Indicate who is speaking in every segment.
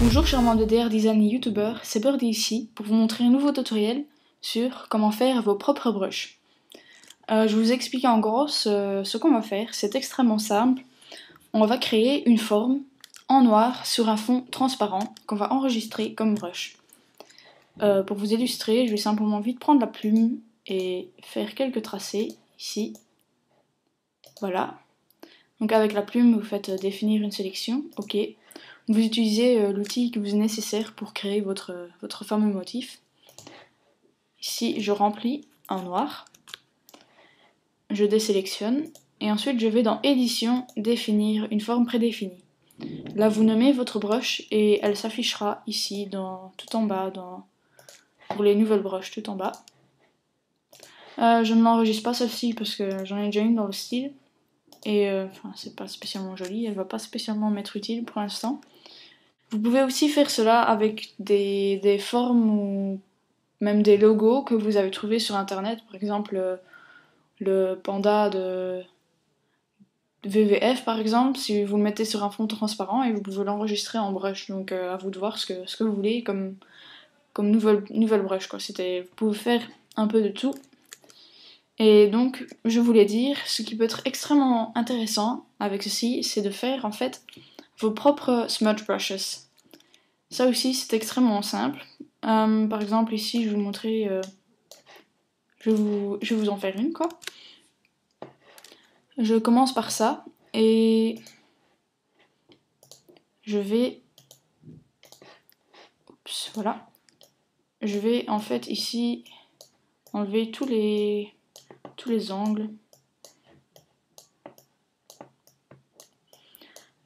Speaker 1: Bonjour chers membres de DR Design et youtubeurs, c'est Birdie ici pour vous montrer un nouveau tutoriel sur comment faire vos propres brushes. Je vais vous expliquer en gros ce qu'on va faire, c'est extrêmement simple. On va créer une forme en noir sur un fond transparent qu'on va enregistrer comme brush. Pour vous illustrer, je vais simplement vite prendre la plume et faire quelques tracés ici. Voilà. Donc avec la plume, vous faites définir une sélection, ok. Vous utilisez l'outil qui vous est nécessaire pour créer votre fameux motif. Ici, je remplis en noir. Je désélectionne et ensuite je vais dans édition définir une forme prédéfinie. Là vous nommez votre brush et elle s'affichera ici tout en bas pour les nouvelles brushes tout en bas. Je ne l'enregistre pas celle-ci parce que j'en ai déjà une dans le style et c'est pas spécialement joli, elle va pas spécialement m'être utile pour l'instant. Vous pouvez aussi faire cela avec des formes ou même des logos que vous avez trouvés sur internet, par exemple le panda de WWF par exemple, si vous le mettez sur un fond transparent et vous pouvez l'enregistrer en brush, donc à vous de voir ce que vous voulez comme nouvelle brush quoi. Vous pouvez faire un peu de tout. Et donc je voulais dire, ce qui peut être extrêmement intéressant avec ceci, c'est de faire en fait vos propres smudge brushes. Ça aussi c'est extrêmement simple. Par exemple ici je vais vous montrer, je vais vous en faire une quoi. Je commence par ça et je vais, voilà, je vais en fait ici enlever tous les angles.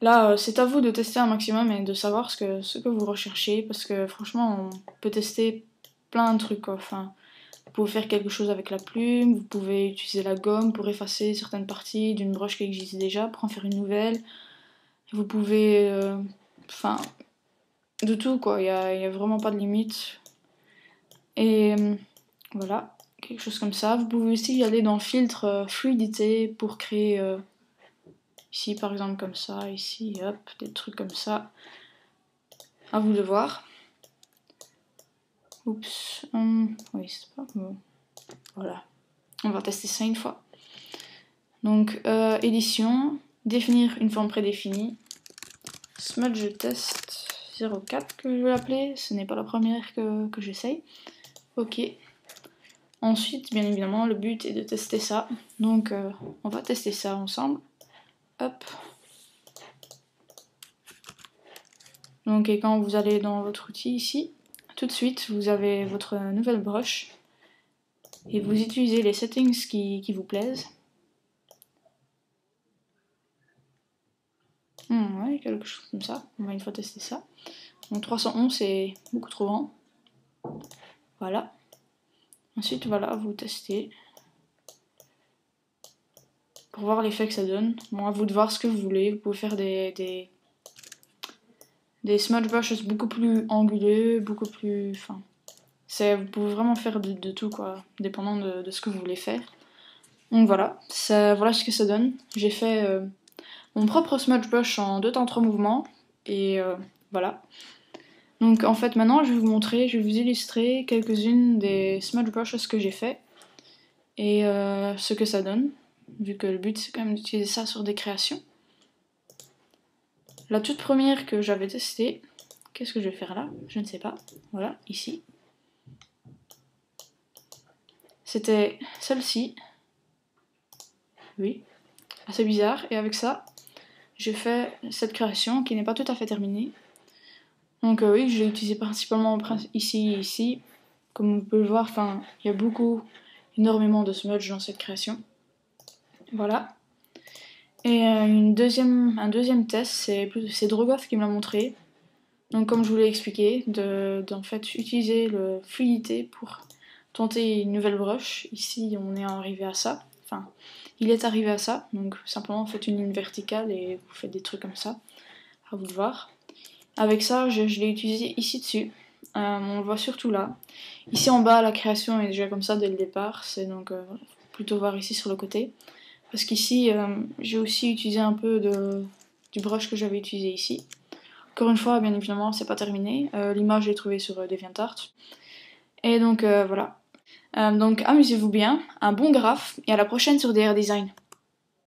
Speaker 1: Là c'est à vous de tester un maximum et de savoir ce que vous recherchez, parce que franchement on peut tester plein de trucs quoi. Enfin, vous pouvez faire quelque chose avec la plume, vous pouvez utiliser la gomme pour effacer certaines parties d'une brush qui existe déjà pour en faire une nouvelle. Vous pouvez, de tout quoi, il y a vraiment pas de limite. Et voilà, quelque chose comme ça. Vous pouvez aussi y aller dans le filtre fluidité pour créer, ici par exemple comme ça, ici hop, des trucs comme ça. À vous de voir. Oups, oui c'est pas bon. Voilà, on va tester ça une fois. Donc édition, définir une forme prédéfinie. Smudge test 04 que je vais l'appeler, ce n'est pas la première que j'essaye. Ok. Ensuite, bien évidemment, le but est de tester ça. Donc on va tester ça ensemble. Hop. Donc et quand vous allez dans votre outil ici, tout de suite vous avez votre nouvelle brush. Et vous utilisez les settings qui vous plaisent. Ouais, quelque chose comme ça. On va une fois tester ça. Donc 311 c'est beaucoup trop grand. Voilà. Ensuite voilà, vous testez. Pour voir l'effet que ça donne. Bon, à vous de voir ce que vous voulez. Vous pouvez faire des smudge brushes beaucoup plus anguleux, beaucoup plus... Enfin, vous pouvez vraiment faire de tout quoi, dépendant de ce que vous voulez faire. Donc voilà, voilà ce que ça donne. J'ai fait mon propre smudge brush en 2 temps 3 mouvements. Et voilà. Donc en fait maintenant je vais vous montrer, je vais vous illustrer quelques-unes des smudge brushes que j'ai fait. Et ce que ça donne. Vu que le but c'est quand même d'utiliser ça sur des créations. La toute première que j'avais testée, qu'est-ce que je vais faire là? Je ne sais pas. Voilà, ici. C'était celle-ci. Oui, assez bizarre. Et avec ça, j'ai fait cette création qui n'est pas tout à fait terminée. Donc oui, je l'ai utilisé principalement ici et ici. Comme vous pouvez le voir, il y a énormément de smudge dans cette création. Voilà. Et un deuxième test, c'est Drogoff qui me l'a montré. Donc comme je vous l'ai expliqué, d'en fait utiliser le fluidité pour tenter une nouvelle brush. Ici on est arrivé à ça, enfin il est arrivé à ça, donc simplement faites une ligne verticale et vous faites des trucs comme ça, à vous de voir. Avec ça je l'ai utilisé ici dessus, on le voit surtout là. Ici en bas la création est déjà comme ça dès le départ, c'est donc plutôt voir ici sur le côté. Parce qu'ici, j'ai aussi utilisé un peu du brush que j'avais utilisé ici. Encore une fois, bien évidemment, c'est pas terminé. L'image, je l'ai trouvée sur DeviantArt. Et donc, voilà. Donc, amusez-vous bien, un bon graphe, et à la prochaine sur DR Design.